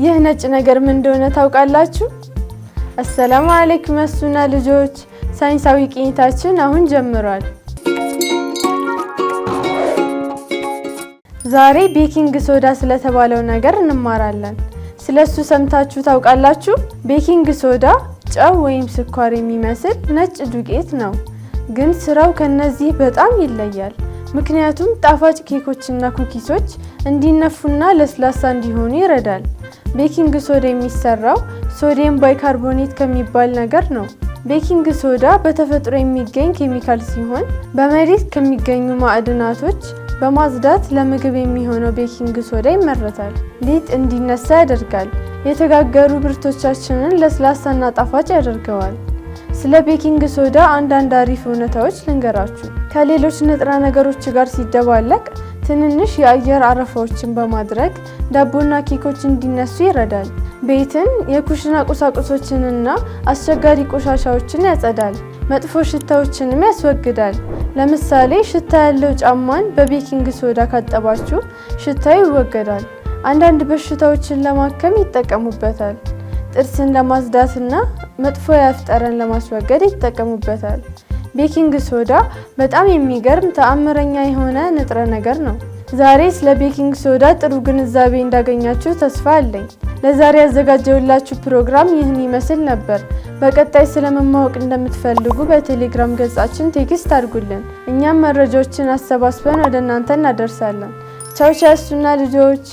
ይህ ነጭ ነገር ምን እንደሆነ ታውቃላችሁ? አሰላሙ አለይኩም መስና ልጆች፣ ሳይንሳዊ ቅኝታችን አሁን ጀምሯል። ዛሬ ቤኪንግ ሶዳ ስለተባለው ነገር እንማራለን። ስለሱ ሰምታችሁ ታውቃላችሁ? ቤኪንግ ሶዳ ጨው ወይም ስኳር የሚመስል ነጭ ዱቄት ነው፣ ግን ስራው ከነዚህ በጣም ይለያል። ምክንያቱም ጣፋጭ ኬኮችና ኩኪሶች እንዲነፉና ለስላሳ እንዲሆኑ ይረዳል። ቤኪንግ ሶዳ የሚሰራው ሶዲየም ባይካርቦኔት ከሚባል ነገር ነው። ቤኪንግ ሶዳ በተፈጥሮ የሚገኝ ኬሚካል ሲሆን በመሬት ከሚገኙ ማዕድናቶች በማጽዳት ለምግብ የሚሆነው ቤኪንግ ሶዳ ይመረታል። ሊጥ እንዲነሳ ያደርጋል። የተጋገሩ ምርቶቻችንን ለስላሳና ጣፋጭ ያደርገዋል። ስለ ቤኪንግ ሶዳ አንዳንድ አሪፍ እውነታዎች ልንገራችሁ። ከሌሎች ንጥረ ነገሮች ጋር ሲደባለቅ ትንንሽ የአየር አረፋዎችን በማድረግ ዳቦና ኬኮች እንዲነሱ ይረዳል። ቤትን፣ የኩሽና ቁሳቁሶችንና አስቸጋሪ ቆሻሻዎችን ያጸዳል። መጥፎ ሽታዎችንም ያስወግዳል። ለምሳሌ ሽታ ያለው ጫማን በቤኪንግ ሶዳ ካጠባችሁ ሽታው ይወገዳል። አንዳንድ በሽታዎችን ለማከም ይጠቀሙበታል። ጥርስን ለማጽዳትና መጥፎ የአፍ ጠረን ለማስወገድ ይጠቀሙበታል። ቤኪንግ ሶዳ በጣም የሚገርም ተአምረኛ የሆነ ንጥረ ነገር ነው። ዛሬ ስለ ቤኪንግ ሶዳ ጥሩ ግንዛቤ እንዳገኛችሁ ተስፋ አለኝ። ለዛሬ ያዘጋጀውላችሁ ፕሮግራም ይህን ይመስል ነበር። በቀጣይ ስለመማወቅ እንደምትፈልጉ በቴሌግራም ገጻችን ቴክስት አድርጉልን። እኛም መረጃዎችን አሰባስበን ወደ እናንተ እናደርሳለን። ቻው ቻው ልጆች።